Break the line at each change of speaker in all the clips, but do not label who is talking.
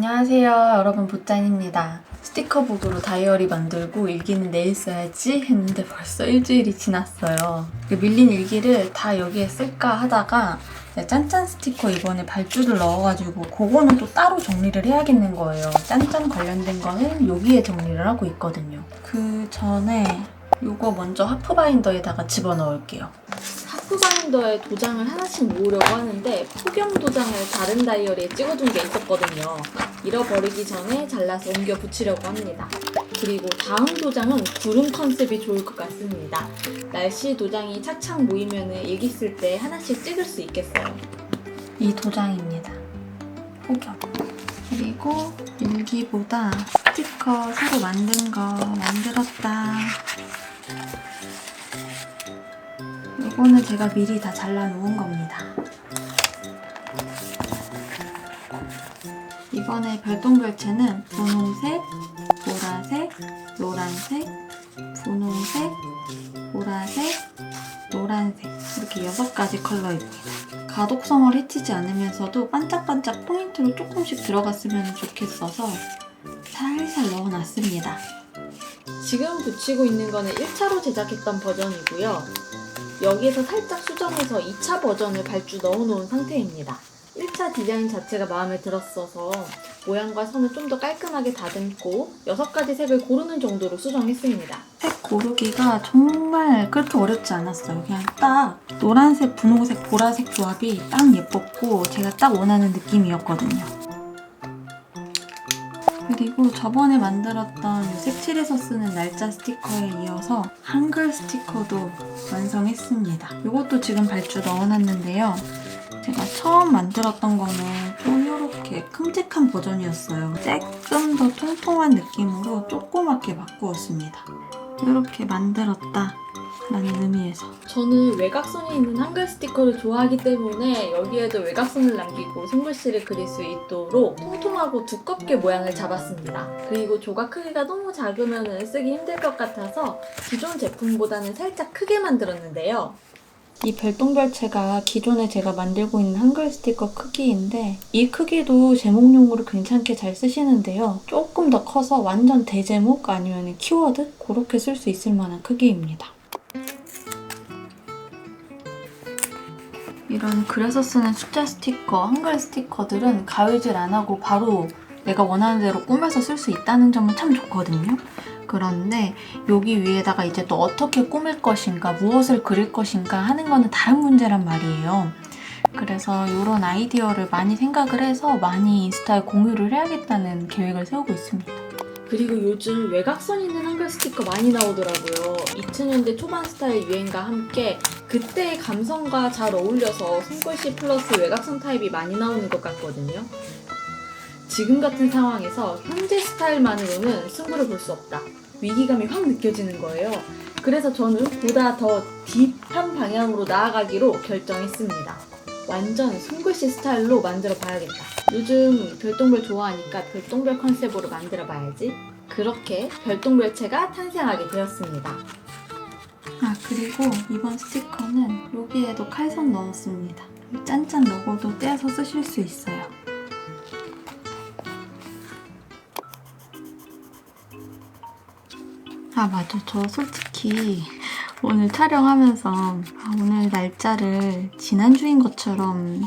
안녕하세요, 여러분. 붓잔입니다. 스티커북으로 다이어리 만들고 일기는 내일 써야지 했는데 벌써 일주일이 지났어요. 밀린 일기를 다 여기에 쓸까 하다가 짠짠 스티커 이번에 발주를 넣어가지고 그거는 또 따로 정리를 해야겠는 거예요. 짠짠 관련된 거는 여기에 정리를 하고 있거든요. 그 전에 이거 먼저 하프바인더에다가 집어넣을게요. 하프바인더에 도장을 하나씩 모으려고 하는데 폭염 도장을 다른 다이어리에 찍어둔 게 있었거든요. 잃어버리기 전에 잘라서 옮겨 붙이려고 합니다. 그리고 다음 도장은 구름 컨셉이 좋을 것 같습니다. 날씨 도장이 착착 모이면 일기 쓸 때 하나씩 찍을 수 있겠어요. 이 도장입니다. 폭염. 그리고 일기보다 스티커 새로 만든 거 만들었다. 이거는 제가 미리 다 잘라놓은 겁니다. 이번에 별똥별채는 분홍색, 보라색, 노란색, 분홍색, 보라색, 노란색 이렇게 6가지 컬러입니다. 가독성을 해치지 않으면서도 반짝반짝 포인트로 조금씩 들어갔으면 좋겠어서 살살 넣어놨습니다. 지금 붙이고 있는 거는 1차로 제작했던 버전이고요. 여기에서 살짝 수정해서 2차 버전을 발주 넣어놓은 상태입니다. 1차 디자인 자체가 마음에 들었어서 모양과 선을 좀 더 깔끔하게 다듬고 6가지 색을 고르는 정도로 수정했습니다. 색 고르기가 정말 그렇게 어렵지 않았어요. 그냥 딱 노란색, 분홍색, 보라색 조합이 딱 예뻤고 제가 딱 원하는 느낌이었거든요. 그리고 저번에 만들었던 색칠해서 쓰는 날짜 스티커에 이어서 한글 스티커도 완성했습니다. 이것도 지금 발주 넣어놨는데요. 제가 처음 만들었던 거는 좀 이렇게 큼직한 버전이었어요. 조금 더 통통한 느낌으로 조그맣게 바꾸었습니다. 이렇게 만들었다 라는 의미에서 저는 외곽선이 있는 한글 스티커를 좋아하기 때문에 여기에도 외곽선을 남기고 손글씨를 그릴 수 있도록 통통하고 두껍게 모양을 잡았습니다. 그리고 조각 크기가 너무 작으면 쓰기 힘들 것 같아서 기존 제품보다는 살짝 크게 만들었는데요. 이 별똥별채가 기존에 제가 만들고 있는 한글 스티커 크기인데 이 크기도 제목용으로 괜찮게 잘 쓰시는데요. 조금 더 커서 완전 대제목 아니면 키워드 그렇게 쓸 수 있을 만한 크기입니다. 이런 글에서 쓰는 숫자 스티커, 한글 스티커들은 가위질 안 하고 바로 내가 원하는 대로 꾸며서 쓸 수 있다는 점은 참 좋거든요. 그런데 여기 위에다가 이제 또 어떻게 꾸밀 것인가, 무엇을 그릴 것인가 하는 거는 다른 문제란 말이에요. 그래서 이런 아이디어를 많이 생각을 해서 많이 인스타에 공유를 해야겠다는 계획을 세우고 있습니다. 그리고 요즘 외곽선 있는 한글 스티커 많이 나오더라고요. 2000년대 초반 스타일 유행과 함께 그때의 감성과 잘 어울려서 손글씨 플러스 외곽선 타입이 많이 나오는 것 같거든요. 지금 같은 상황에서 현재 스타일만으로는 승부를 볼 수 없다. 위기감이 확 느껴지는 거예요. 그래서 저는 보다 더 딥한 방향으로 나아가기로 결정했습니다. 완전 손글씨 스타일로 만들어 봐야겠다. 요즘 별똥별 좋아하니까 별똥별 컨셉으로 만들어 봐야지. 그렇게 별똥별채가 탄생하게 되었습니다. 그리고 이번 스티커는 여기에도 칼선 넣었습니다. 짠짠 로고도 떼서 쓰실 수 있어요. 맞아. 저 솔직히 오늘 촬영하면서 오늘 날짜를 지난주인 것처럼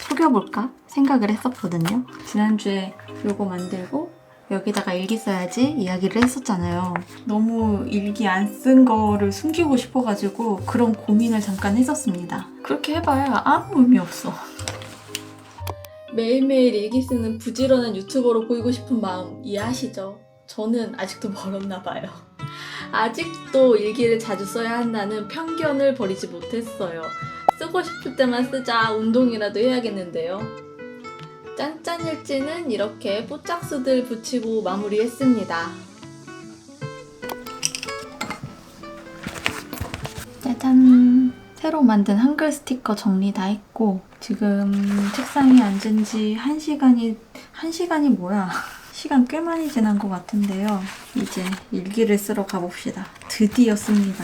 속여볼까 생각을 했었거든요. 지난주에 요거 만들고 여기다가 일기 써야지 이야기를 했었잖아요. 너무 일기 안 쓴 거를 숨기고 싶어가지고 그런 고민을 잠깐 했었습니다. 그렇게 해봐야 아무 의미 없어. 매일매일 일기 쓰는 부지런한 유튜버로 보이고 싶은 마음 이해하시죠? 저는 아직도 멀었나 봐요. 아직도 일기를 자주 써야 한다는 편견을 버리지 못했어요. 쓰고 싶을 때만 쓰자 운동이라도 해야겠는데요. 짠짠 일지는 이렇게 뽀짝수들 붙이고 마무리했습니다. 짜잔! 새로 만든 한글 스티커 정리 다 했고 지금 책상에 앉은 지 1시간이 뭐야? 시간 꽤 많이 지난 것 같은데요. 이제 일기를 쓰러 가봅시다. 드디어 씁니다,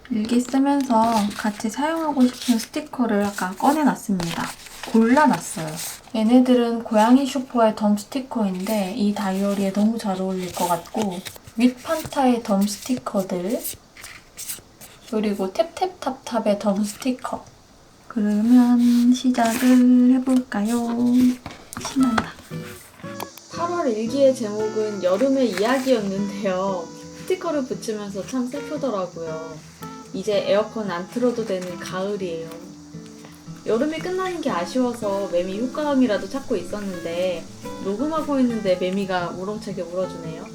일기 쓰면서 같이 사용하고 싶은 스티커를 아까 꺼내놨습니다. 골라놨어요. 얘네들은 고양이 슈퍼의 덤 스티커인데 이 다이어리에 너무 잘 어울릴 것 같고 윗판타의 덤 스티커들 그리고 탭탭탑탑의 덤 스티커. 그러면 시작을 해볼까요? 신난다. 8월 일기의 제목은 여름의 이야기였는데요. 스티커를 붙이면서 참 슬프더라고요. 이제 에어컨 안 틀어도 되는 가을이에요. 여름이 끝나는 게 아쉬워서 매미 효과음이라도 찾고 있었는데 녹음하고 있는데 매미가 우렁차게 울어주네요.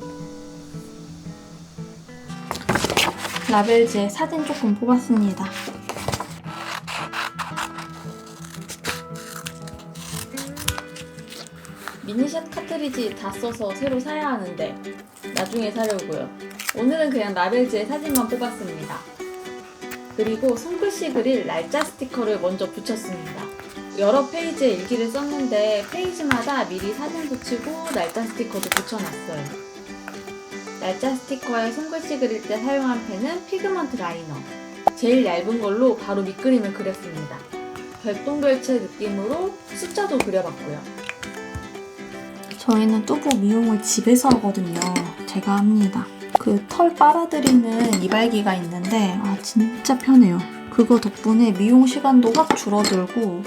라벨즈에 사진 조금 뽑았습니다. 미니샷 카트리지 다 써서 새로 사야 하는데 나중에 사려고요. 오늘은 그냥 라벨즈의 사진만 뽑았습니다. 그리고 손글씨 그릴 날짜 스티커를 먼저 붙였습니다. 여러 페이지의 일기를 썼는데 페이지마다 미리 사진 붙이고 날짜 스티커도 붙여놨어요. 날짜 스티커에 손글씨 그릴 때 사용한 펜은 피그먼트 라이너. 제일 얇은 걸로 바로 밑그림을 그렸습니다. 별똥별체 느낌으로 숫자도 그려봤고요. 저희는 뚜부 미용을 집에서 하거든요. 제가 합니다. 그 털 빨아들이는 이발기가 있는데 진짜 편해요. 그거 덕분에 미용 시간도 확 줄어들고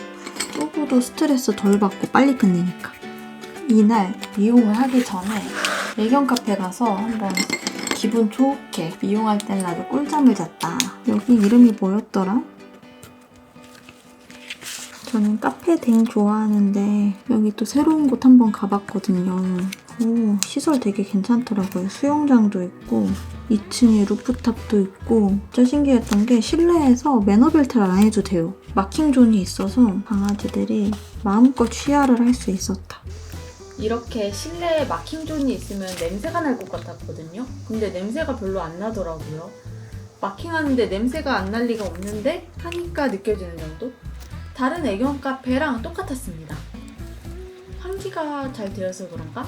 뚜부도 스트레스 덜 받고 빨리 끝내니까. 이날 미용을 하기 전에 애견 카페 가서 한번 기분 좋게 미용할 때는 아주 꿀잠을 잤다. 여기 이름이 뭐였더라? 저는 카페댕 좋아하는데 여기 또 새로운 곳 한번 가봤거든요. 오, 시설 되게 괜찮더라고요. 수영장도 있고 2층에 루프탑도 있고 진짜 신기했던 게 실내에서 매너벨트를 안 해도 돼요. 마킹 존이 있어서 강아지들이 마음껏 쉬야를 할 수 있었다. 이렇게 실내에 마킹 존이 있으면 냄새가 날 것 같았거든요. 근데 냄새가 별로 안 나더라고요. 마킹하는데 냄새가 안 날 리가 없는데 하니까 느껴지는 정도? 다른 애견 카페랑 똑같았습니다. 환기가 잘 되어서 그런가?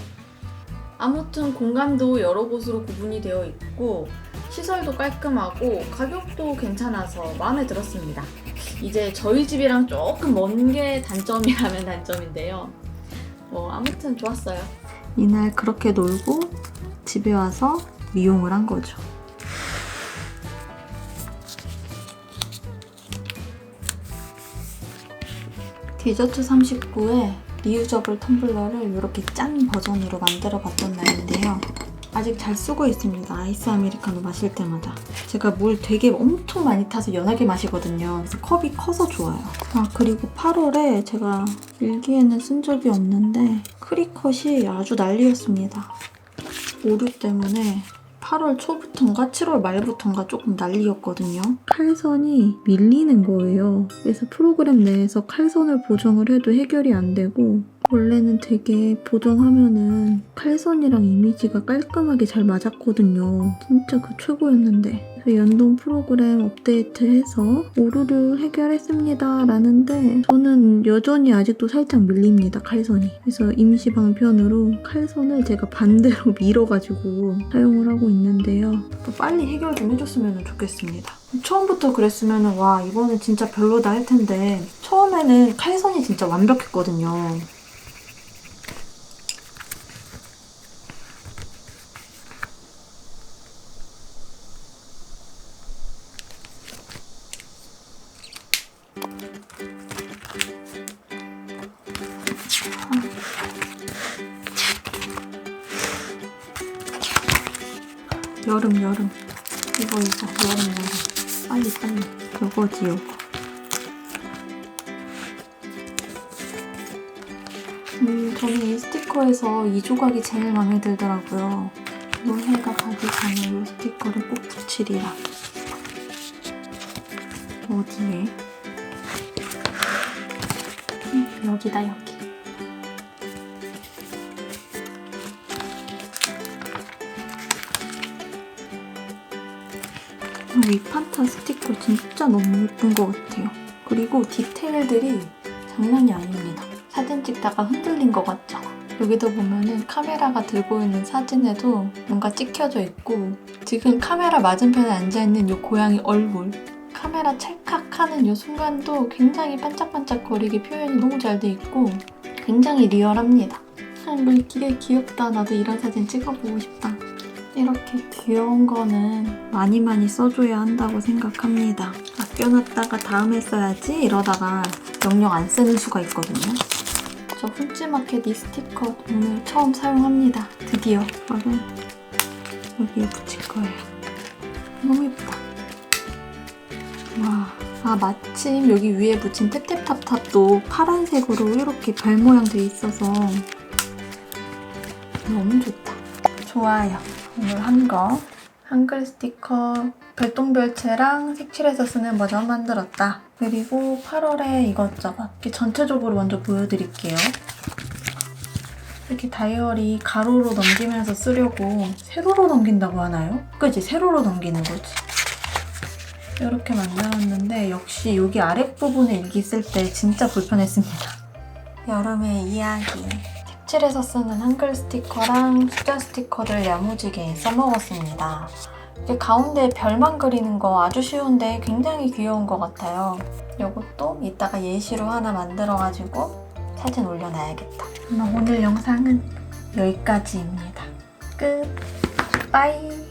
아무튼 공간도 여러 곳으로 구분이 되어 있고 시설도 깔끔하고 가격도 괜찮아서 마음에 들었습니다. 이제 저희 집이랑 조금 먼 게 단점이라면 단점인데요. 아무튼 좋았어요. 이날 그렇게 놀고 집에 와서 미용을 한 거죠. 디저트 39에 리유저블 텀블러를 이렇게 짠 버전으로 만들어 봤던 날인데요. 아직 잘 쓰고 있습니다. 아이스 아메리카노 마실 때마다. 제가 물 되게 엄청 많이 타서 연하게 마시거든요. 그래서 컵이 커서 좋아요. 그리고 8월에 제가 일기에는 쓴 적이 없는데 크리컷이 아주 난리였습니다. 오류 때문에 8월 초부터인가 7월 말부터인가 조금 난리였거든요. 칼선이 밀리는 거예요. 그래서 프로그램 내에서 칼선을 보정을 해도 해결이 안 되고 원래는 되게 보정하면은 칼선이랑 이미지가 깔끔하게 잘 맞았거든요. 진짜 그 최고였는데. 그래서 연동 프로그램 업데이트해서 오류를 해결했습니다 라는데 저는 여전히 아직도 살짝 밀립니다, 칼선이. 그래서 임시 방편으로 칼선을 제가 반대로 밀어가지고 사용을 하고 있는데요. 빨리 해결 좀 해줬으면 좋겠습니다. 처음부터 그랬으면 와 이거는 진짜 별로다 할 텐데 처음에는 칼선이 진짜 완벽했거든요. 여름 이거 여름 빨리 요거지 요거. 저는 이 스티커에서 이 조각이 제일 마음에 들더라고요. 노혜가 가기 전에 이 스티커를 꼭 붙이리라. 어디에? 여기다 여기. 윗판타 스티커 진짜 너무 예쁜 것 같아요. 그리고 디테일들이 장난이 아닙니다. 사진 찍다가 흔들린 것 같죠? 여기도 보면은 카메라가 들고 있는 사진에도 뭔가 찍혀져 있고 지금 카메라 맞은편에 앉아있는 이 고양이 얼굴 카메라 찰칵하는 이 순간도 굉장히 반짝반짝거리게 표현이 너무 잘 돼 있고 굉장히 리얼합니다. 루이 되게 귀엽다. 나도 이런 사진 찍어보고 싶다. 이렇게 귀여운 거는 많이 써줘야 한다고 생각합니다. 아껴놨다가 다음에 써야지 이러다가 영영 안 쓰는 수가 있거든요. 저 훔치마켓 이 스티커 오늘 처음 사용합니다. 드디어 이거를 여기에 붙일 거예요. 너무 예쁘다. 와, 아 마침 여기 위에 붙인 탭탭탑탑도 파란색으로 이렇게 별 모양 돼 있어서 너무 좋다. 좋아요. 오늘 한 거 한글 스티커 별똥별채랑 색칠해서 쓰는 버전 만들었다. 그리고 8월에 이것저것 이렇게 전체적으로 먼저 보여드릴게요. 이렇게 다이어리 가로로 넘기면서 쓰려고 세로로 넘긴다고 하나요? 그치? 세로로 넘기는 거지. 이렇게 만들었는데 역시 여기 아랫부분에 일기 쓸 때 진짜 불편했습니다. 여름의 이야기. 색칠해서 쓰는 한글 스티커랑 숫자 스티커를 야무지게 써먹었습니다. 이게 가운데 별만 그리는 거 아주 쉬운데 굉장히 귀여운 것 같아요. 이것도 이따가 예시로 하나 만들어가지고 사진 올려놔야겠다. 그럼 오늘 영상은 여기까지입니다. 끝! 빠이!